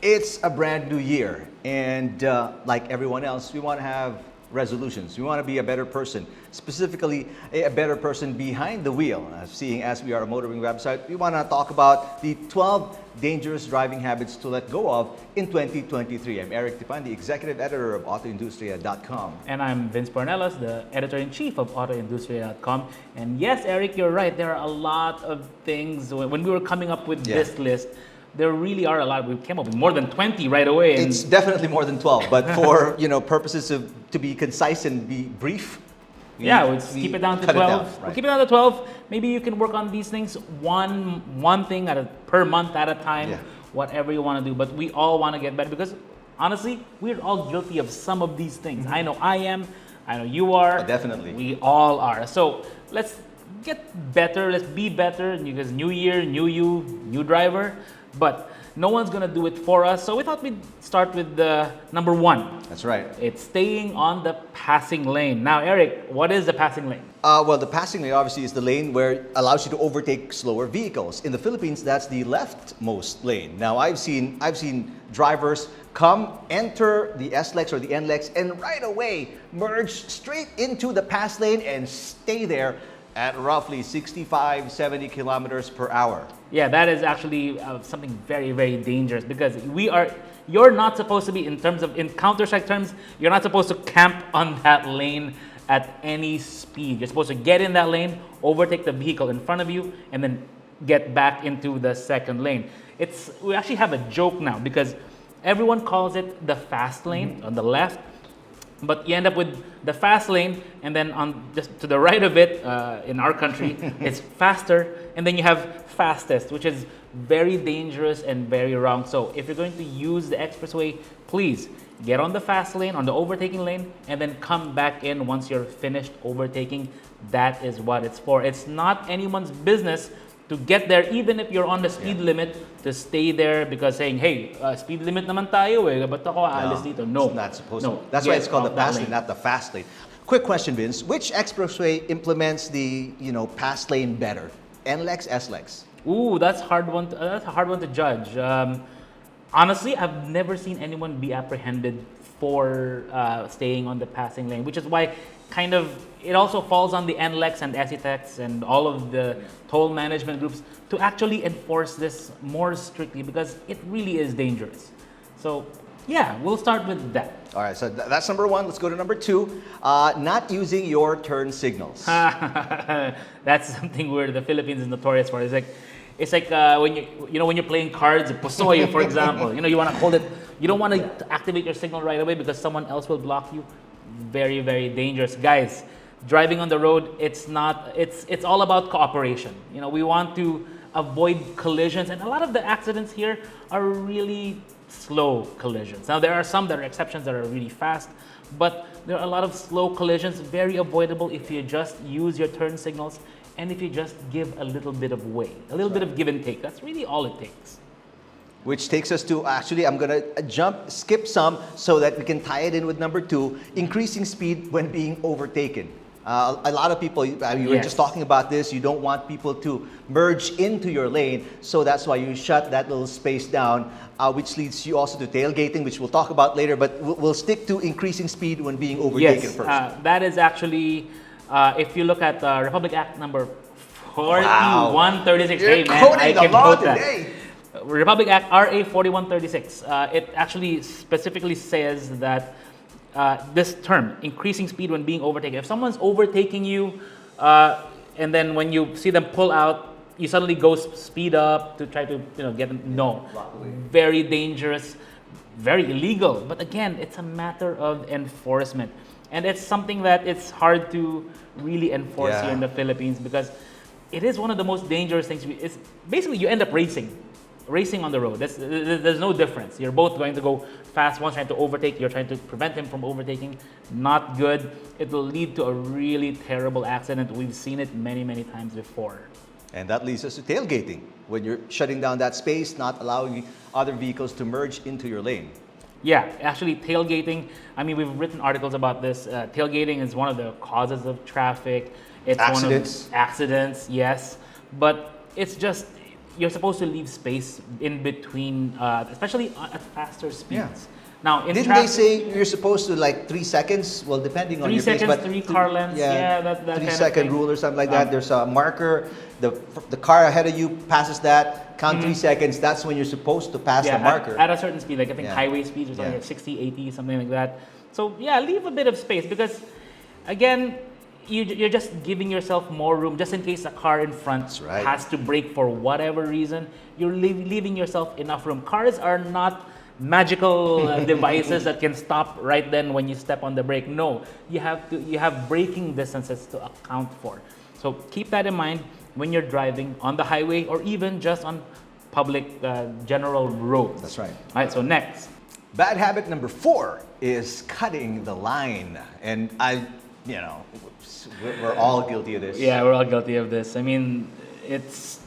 It's a brand new year, and like everyone else, we want to have resolutions. We want to be a better person, specifically a better person behind the wheel. Seeing as we are a motoring website, we want to talk about the 12 dangerous driving habits to let go of in 2023. I'm Eric Tipan, the executive editor of AutoIndustriya.com. And I'm Vince Pornelas, the editor-in-chief of AutoIndustriya.com. And yes, Eric, you're right. There are a lot of things. When we were coming up with this list, there really are a lot. We came up with more than 20 right away. It's definitely more than 12, but for purposes of to be concise and be brief, we'll keep it down to 12. Right. We'll keep it down to 12. Maybe you can work on these things one thing per month at a time, whatever you want to do. But we all want to get better because honestly, we're all guilty of some of these things. I know I am. I know you are. Definitely. We all are. So let's get better. Let's be better. Because new year, new you, new driver. But no one's going to do it for us. So we thought we'd start with the number one. That's right. It's staying on the passing lane. Now, Eric, what is the passing lane? Well, the passing lane obviously is the lane where it allows you to overtake slower vehicles. In the Philippines, that's the leftmost lane. Now, I've seen drivers enter the S-Lex or the N-Lex and right away merge straight into the pass lane and stay there at roughly 65, 70 kilometers per hour. Yeah, that is actually something very, very dangerous because you're not supposed to be, in Counter-Strike terms, you're not supposed to camp on that lane at any speed. You're supposed to get in that lane, overtake the vehicle in front of you, and then get back into the second lane. We actually have a joke now because everyone calls it the fast lane on the left, but you end up with the fast lane, and then on just to the right of it, in our country, it's faster, and then you have fastest, which is very dangerous and very wrong. So if you're going to use the expressway, please get on the fast lane, on the overtaking lane, and then come back in once you're finished overtaking. That is what it's for. It's not anyone's business to get there, even if you're on the speed limit, to stay there because saying, hey, speed limit naman tayo eh, ba't ako aalis dito? No. It's not supposed to. That's why it's called the pass lane, not the fast lane. Quick question, Vince. Which expressway implements the pass lane better? NLEX, SLEX? Ooh, that's a hard one to judge. Honestly, I've never seen anyone be apprehended for staying on the passing lane, which is why it also falls on the NLEX and SETEX and all of the toll management groups to actually enforce this more strictly because it really is dangerous. So yeah, we'll start with that. All right, so that's number one. Let's go to number two. Not using your turn signals. That's something where the Philippines is notorious for. It's like when you're playing cards, Posoy, for example. You want to hold it. You don't want to activate your signal right away because someone else will block you. Very, very dangerous, guys. Driving on the road, it's all about cooperation. We want to avoid collisions, and a lot of the accidents here are really slow collisions. Now, there are some that are exceptions that are really fast, but there are a lot of slow collisions, very avoidable if you just use your turn signals and if you just give a little bit of way, a little bit of give and take. That's really all it takes. Which takes us to, actually, I'm going to skip some so that we can tie it in with number two, increasing speed when being overtaken. A lot of people, we were just talking about this, you don't want people to merge into your lane, so that's why you shut that little space down, which leads you also to tailgating, which we'll talk about later, but we'll stick to increasing speed when being overtaken first. That is actually, if you look at Republic Act number 4136, You're quoting the law today. Republic Act RA 4136, it actually specifically says that this term, increasing speed when being overtaken. If someone's overtaking you, and then when you see them pull out, you suddenly go speed up to try to get them. No, very dangerous, very illegal. But again, it's a matter of enforcement, and it's something that it's hard to really enforce here in the Philippines because it is one of the most dangerous things. It's basically you end up racing on the road. There's no difference. You're both going to go fast. One's trying to overtake. You're trying to prevent him from overtaking. Not good. It will lead to a really terrible accident. We've seen it many, many times before. And that leads us to tailgating. When you're shutting down that space, not allowing other vehicles to merge into your lane. Yeah, actually tailgating, we've written articles about this. Tailgating is one of the causes of traffic. It's accidents. One of accidents, yes. But it's just, you're supposed to leave space in between, especially at faster speeds. Yeah. Now, in Didn't traffic, they say you're supposed to like 3 seconds? Well, depending on 3 your pace, seconds, but 3 car lengths, yeah, that 3 kind of second thing. rule or something like that. There's a marker. The car ahead of you passes that. Count 3 seconds. That's when you're supposed to pass the marker. At a certain speed, like I think Yeah. highway speeds or something, Yeah. like 60, 80, something like that. So yeah, leave a bit of space because, again, you're just giving yourself more room just in case a car in front That's right. has to brake for whatever reason. You're leaving yourself enough room. Cars are not magical devices that can stop right then when you step on the brake. No, you have braking distances to account for. So keep that in mind when you're driving on the highway or even just on public general roads. That's right. All right, so next. Bad habit number 4 is cutting the line. And we're all guilty of this. Yeah, we're all guilty of this. I mean, it's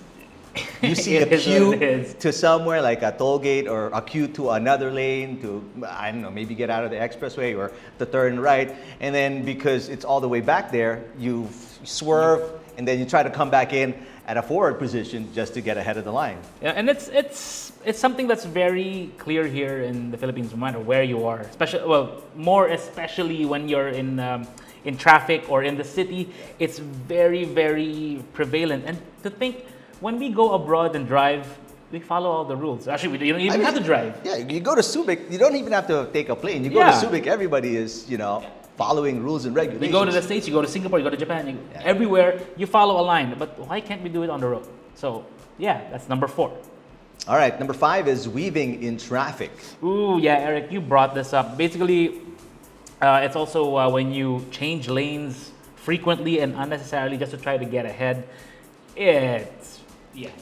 You see it the is what queue it is. to somewhere like a toll gate or a queue to another lane to, I don't know, maybe get out of the expressway or to turn right. And then because it's all the way back there, you swerve and then you try to come back in at a forward position just to get ahead of the line. Yeah, and it's something that's very clear here in the Philippines, no matter where you are. More especially when you're in traffic or in the city, it's very, very prevalent. And to think, when we go abroad and drive, we follow all the rules. Actually, you don't even have to drive. Yeah, you go to Subic, you don't even have to take a plane. You go Yeah. to Subic, everybody is, following rules and regulations. You go to the States, you go to Singapore, you go to Japan, everywhere, you follow a line. But why can't we do it on the road? So, yeah, that's number 4. All right, number 5 is weaving in traffic. Ooh, yeah, Eric, you brought this up. Basically, it's also when you change lanes frequently and unnecessarily just to try to get ahead.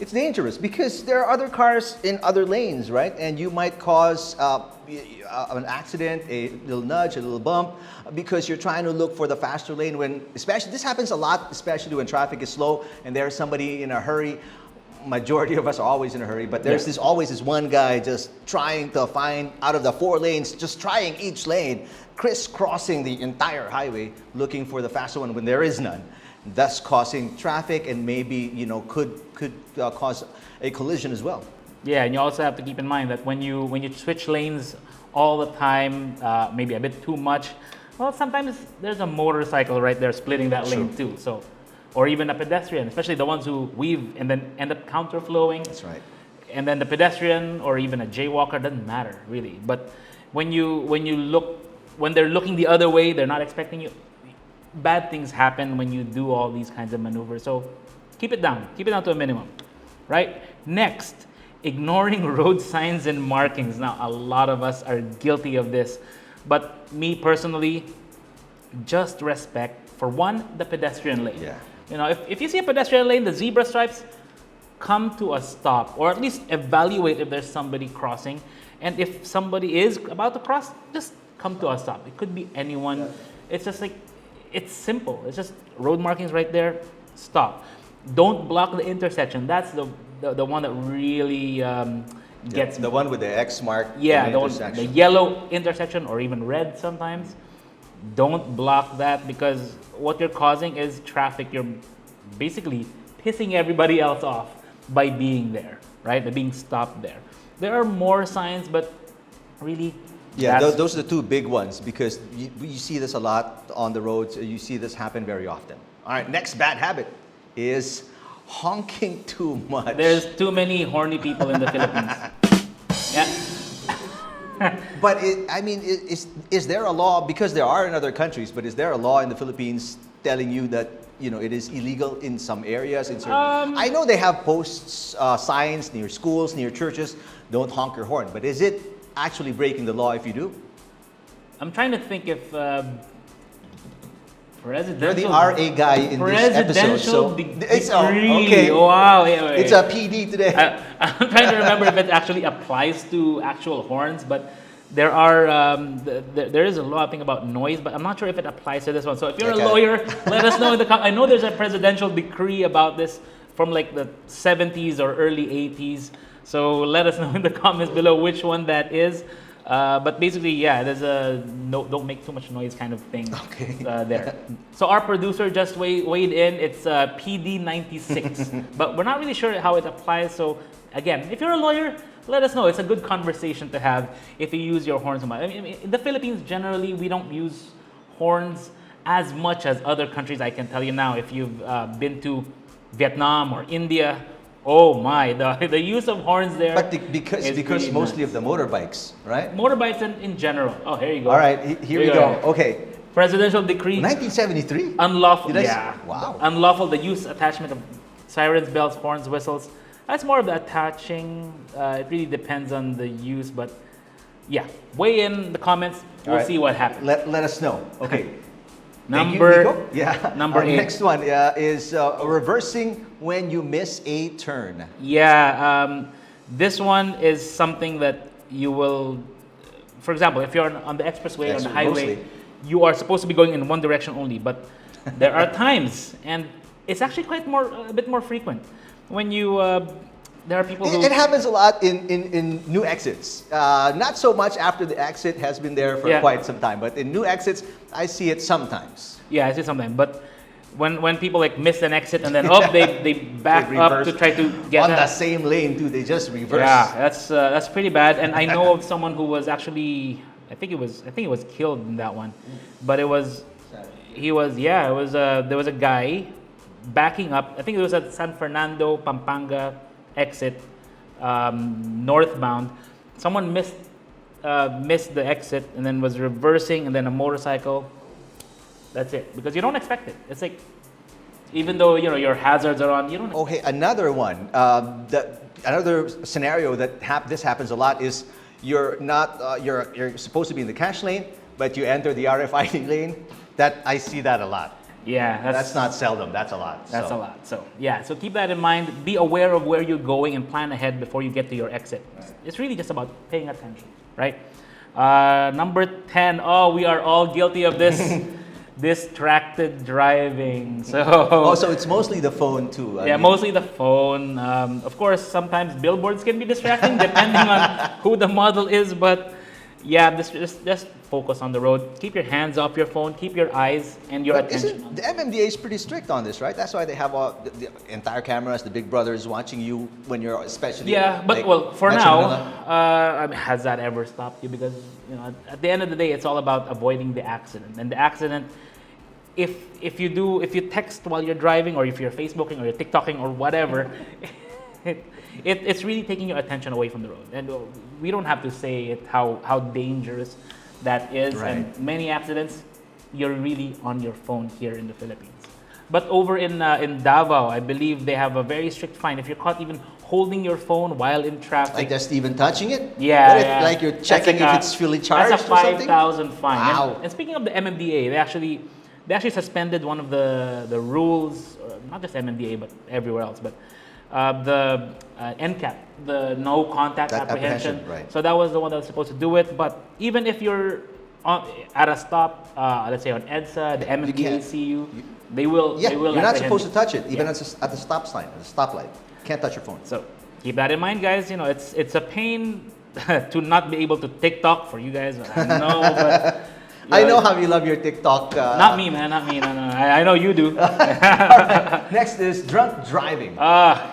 It's dangerous because there are other cars in other lanes, right? And you might cause an accident, a little nudge, a little bump, because you're trying to look for the faster lane when, especially, this happens a lot, especially when traffic is slow and there's somebody in a hurry. Majority of us are always in a hurry, but there's always this one guy just trying to find out of the 4 lanes, just trying each lane, crisscrossing the entire highway, looking for the faster one when there is none, thus causing traffic and maybe could cause a collision as well. Yeah, and you also have to keep in mind that when you switch lanes all the time, maybe a bit too much, well, sometimes there's a motorcycle right there splitting that lane too. So, or even a pedestrian, especially the ones who weave and then end up counterflowing. That's right. And then the pedestrian or even a jaywalker, doesn't matter really. But when they're looking the other way, they're not expecting you. Bad things happen when you do all these kinds of maneuvers. So keep it down to a minimum, right? Next, ignoring road signs and markings. Now, a lot of us are guilty of this, but me personally, just respect, for one, the pedestrian lane. Yeah. If you see a pedestrian lane, the zebra stripes, come to a stop, or at least evaluate if there's somebody crossing. And if somebody is about to cross, just come to a stop. It could be anyone. Yeah. It's just like, it's simple. It's just road markings right there, stop. Don't block the intersection. That's the one that really gets me. The one with the X mark. Yeah, the yellow intersection or even red sometimes. Don't block that because what you're causing is traffic. You're basically pissing everybody else off by being there, right? By being stopped there. There are more signs, but really, yeah, those are the 2 big ones because you see this a lot on the roads. You see this happen very often. All right, next bad habit is honking too much. There's too many horny people in the Philippines. Yeah. But is there a law, because there are in other countries, but is there a law in the Philippines telling you that it is illegal in some areas? I know they have posts, signs near schools, near churches, don't honk your horn, but is it actually breaking the law if you do? I'm trying to think if presidential. You're the RA guy in this episode, so it's okay. Wow, wait. It's a PD today. I'm trying to remember if it actually applies to actual horns, but there are there is a law thing about noise, but I'm not sure if it applies to this one. So if you're a lawyer, let us know in the comments. I know there's a presidential decree about this from like the 70s or early 80s. So let us know in the comments below which one that is. But basically, yeah, there's a no, don't make too much noise kind of thing Okay. there. So our producer just weighed in. It's PD96, but we're not really sure how it applies. So again, if you're a lawyer, let us know. It's a good conversation to have if you use your horns. I mean, in the Philippines, generally, we don't use horns as much as other countries. I can tell you now, if you've been to Vietnam or India, oh my, the use of horns there. But because is pretty mostly nuts. of the motorbikes, right? Motorbikes in general. Oh, here you go. All right, here we go. Okay, Presidential decree. 1973. Unlawful. Did I s- Yeah. Wow. Unlawful. The use attachment of sirens, bells, horns, whistles. That's more of the attaching. It really depends on the use, but yeah. Weigh in the comments. We'll All right. see what happens. Let us know. Okay. Thank you, Number Nico. Yeah. number 8. Next one is reversing when you miss a turn. Yeah, this one is something that you will, for example, if you're on the expressway, on the highway, Mostly. you are supposed to be going in one direction only, but there are times, and it's actually a bit more frequent, when you, there are people who... It happens a lot in new exits. Not so much after the exit has been there for Yeah. quite some time, but in new exits, I see it sometimes. Yeah, I see sometimes, but when people like miss an exit and then they back They up reverse. to try to get On a- the same lane too, they just reverse. Yeah, that's pretty bad. And I know of someone who was actually, I think he was killed in that one, but there was there was a guy backing up. I think it was at San Fernando Pampanga exit, northbound. Someone missed the exit and then was reversing, and then a motorcycle. That's it, because you don't expect it. It's like, even though your hazards are on, you don't. Okay, another one. Another scenario that this happens a lot is you're not you're supposed to be in the cash lane, but you enter the RFID lane. That I see that a lot. Yeah, That's not seldom. That's a lot. That's a lot. So yeah, so keep that in mind. Be aware of where you're going and plan ahead before you get to your exit. Right. It's really just about paying attention, right? Number 10. Oh, we are all guilty of this. Distracted driving. So Oh, so it's mostly the phone too. I yeah, mean, mostly the phone. Of course, sometimes billboards can be distracting depending on who the model is. But yeah, just focus on the road. Keep your hands off your phone. Keep your eyes and your But attention. isn't the MMDA is pretty strict on this, right? That's why they have all the entire cameras, the big brothers watching you when you're especially. Yeah, but like, well, for Metro now, Manila. I mean, has that ever stopped you? Because at the end of the day, it's all about avoiding the accident. And the accident, if you text while you're driving, or if you're Facebooking or you're TikToking or whatever, it's really taking your attention away from the road. And we don't have to say it how dangerous that is. Right. And many accidents, you're really on your phone here in the Philippines. But over in Davao, I believe they have a very strict fine if you're caught even holding your phone while in traffic. Like just even touching it? Yeah, What if, yeah. like you're That's checking like if it's fully charged That's a or something? 5,000 fine. Wow. And speaking of the MMDA, they actually suspended one of the rules, not just MMDA but everywhere else. But the NCAP, the no contact That apprehension. apprehension, right. So that was the one that was supposed to do it. But even if you're at a stop, let's say on EDSA, the MMDA can't. see you, they will. Yeah, they will you're not apprehend supposed you. to touch it, even Yeah. at the stop sign, at the stoplight. Can't touch your phone. So keep that in mind, guys. It's a pain to not be able to TikTok for you guys. I know, but I know how you love your TikTok. Not me, man. Not me. No. I know you do. Next is drunk driving.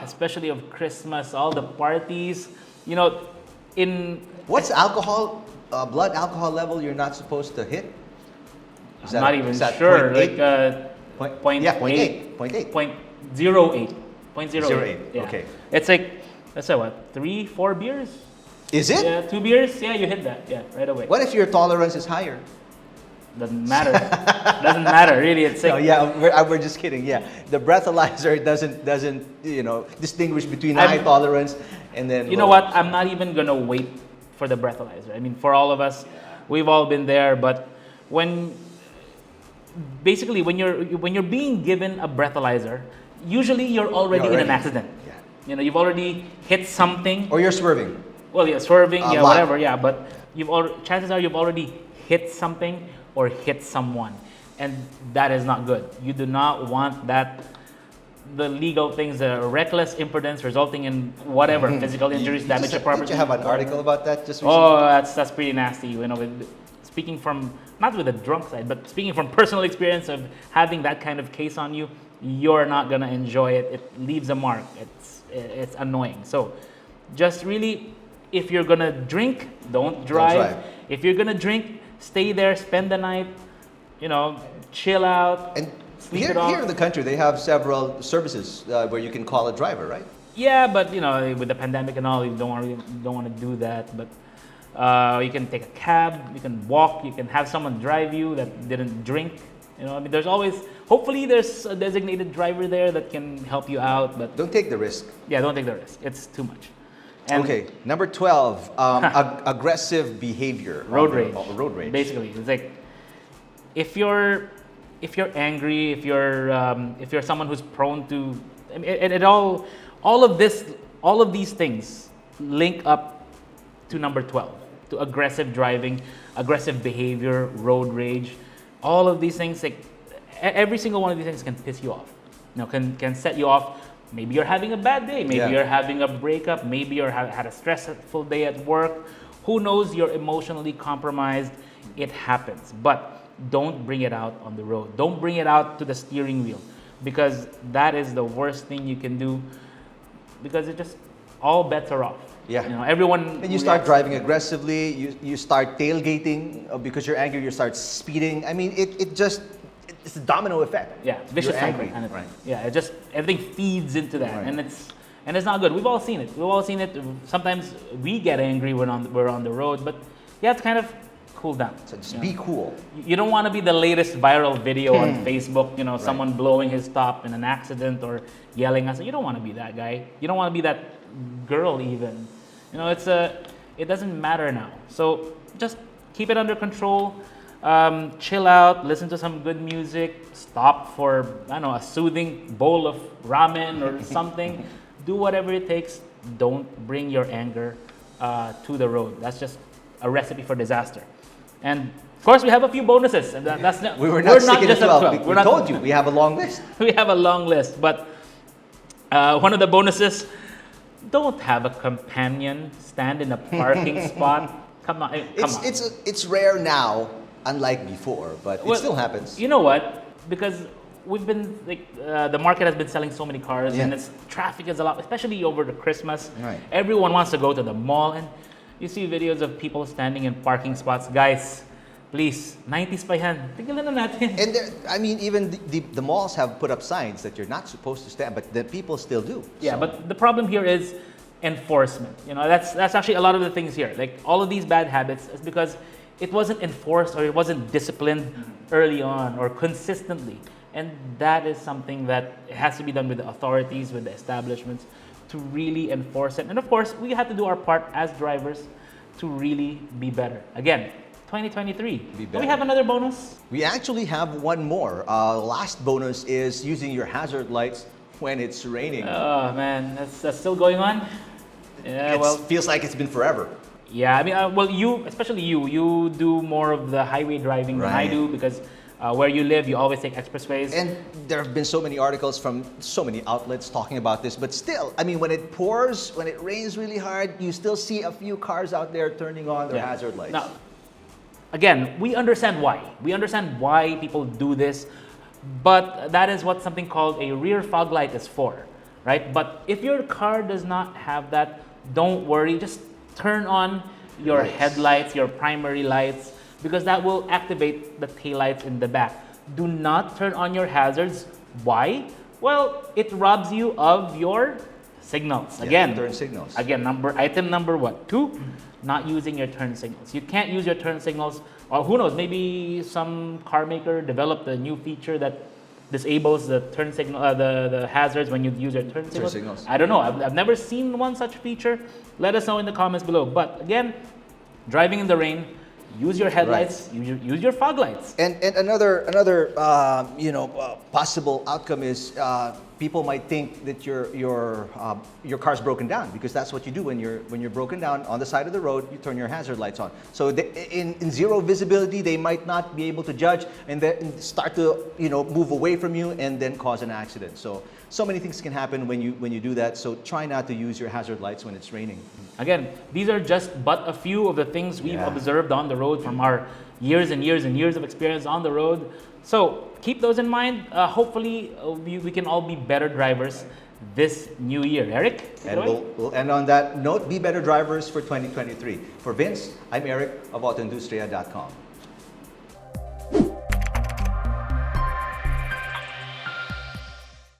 Especially of Christmas, all the parties. In What's alcohol, blood alcohol level you're not supposed to hit? Is I'm not even is that sure. 0.8? Like Point- yeah, 0.8. 0.8. 0.08. 0.08. 0.08, Yeah. okay. It's like, let's say what, 3-4 beers? Is it? Yeah, 2 beers. Yeah, you hit that. Yeah, right away. What if your tolerance is higher? Doesn't matter. Doesn't matter really. It's like, No, yeah, we're just kidding. Yeah, the breathalyzer doesn't distinguish between high I'm- tolerance and then. You know low. what? I'm not even gonna wait for the breathalyzer. I mean, for all of us, we've all been there. But when you're being given a breathalyzer, usually you're already in an accident. Yeah. You've already hit something. Or you're swerving. Well, yeah, swerving, A yeah, lot. whatever, yeah. But chances are you've already hit something or hit someone, and that is not good. You do not want that the legal things, reckless imprudence resulting in whatever physical injuries, damage to property. Did you have an article about that just recently? Oh, that's pretty nasty. You know, speaking from not with the drunk side, but speaking from personal experience of having that kind of case on you, you're not gonna enjoy it. It leaves a mark. It's annoying. So, just really, if you're gonna drink, don't drive. If you're gonna drink, stay there, spend the night. You know, chill out. And sleep here, it off. here in the country, they have several services where you can call a driver, right? Yeah, but you know, with the pandemic and all, you don't want to do that. But you can take a cab, you can walk, you can have someone drive you that didn't drink. You know, I mean, there's always, hopefully, there's a designated driver there that can help you out. But Don't take the risk. yeah, don't take the risk. It's too much. And Okay, number 12, aggressive behavior. road rage. Road rage. Basically, it's like if you're angry, if you're someone who's prone to, I mean, it all of these things link up to number 12, to aggressive driving, aggressive behavior, road rage. All of these things, like every single one of these things can piss you off. You know, can set you off. Maybe you're having a bad day. Maybe you're having a breakup. Maybe you're had a stressful day at work. Who knows? You're emotionally compromised. It happens. But don't bring it out on the road. Don't bring it out to the steering wheel, because that is the worst thing you can do, because it just, all bets are off. Yeah. You know, everyone. And you start driving aggressively, you start tailgating because you're angry, you start speeding. I mean, it's a domino effect. Yeah, vicious You're cycle. angry. And Right. yeah, it just, everything feeds into that, Right. and it's not good. We've all seen it. Sometimes we get angry when we're on the road, but you have to kind of cool down. So just you know? be cool. You don't want to be the latest viral video on Facebook, you know, someone blowing his top in an accident or yelling at us. You don't want to be that guy. You don't want to be that girl even. You know, it doesn't matter now. So just keep it under control. Chill out, listen to some good music, stop for, I don't know, a soothing bowl of ramen or something. Do whatever it takes. Don't bring your anger to the road. That's just a recipe for disaster. And of course, we have a few bonuses. And that's not, We were not sticking to just at 12. We not- told you, we have a long list. we have a long list, but one of the bonuses, don't have a companion stand in a parking spot. Come on. It's rare now, unlike before, but it still happens. You know what? Because we've been, like, the market has been selling so many cars, and traffic is a lot, especially over the Christmas. Right. Everyone wants to go to the mall, and you see videos of people standing in parking spots. Guys, please, 90s pa yan. Tigilan na natin. And I mean, even the malls have put up signs that you're not supposed to stand, but the people still do. Yeah, So- but the problem here is enforcement. You know, that's actually a lot of the things here. Like, all of these bad habits is because it wasn't enforced or it wasn't disciplined early on or consistently. And that is something that has to be done with the authorities, with the establishments, to really enforce it. And of course, we have to do our part as drivers to really be better. Again, 2023. Do better. we have another bonus? We actually have one more. Last bonus is using your hazard lights when it's raining. Oh man, that's still going on? Yeah, It feels like it's been forever. Yeah, I mean, well, especially you do more of the highway driving than I Right. do, because where you live, you always take expressways. And there have been so many articles from so many outlets talking about this, but still, I mean, when it pours, when it rains really hard, you still see a few cars out there turning on their hazard lights. Now, again, we understand why. We understand why people do this, but that is what something called a rear fog light is for, right? But if your car does not have that, don't worry. Just turn on your headlights, your primary lights, because that will activate the taillights in the back. Do not turn on your hazards. Why? Well, it robs you of your signals. Again, turn signals. Again, item number what? 2, not using your turn signals. You can't use your turn signals, or who knows, maybe some car maker developed a new feature that disables the turn signal, the hazards when you use your turn signals. I don't know. I've never seen one such feature. Let us know in the comments below. But again, driving in the rain, use your headlights, use your fog lights. And another possible outcome is people might think that your car's broken down, because that's what you do when you're broken down on the side of the road. You turn your hazard lights on. So in zero visibility, they might not be able to judge and then start to move away from you and then cause an accident. So So many things can happen when you do that. So try not to use your hazard lights when it's raining. Again, these are just but a few of the things we've observed on the road from our years and years and years of experience on the road. So keep those in mind. Hopefully, we can all be better drivers this new year. Eric? And we'll end on that note. Be better drivers for 2023. For Vince, I'm Eric of AutoIndustriya.com.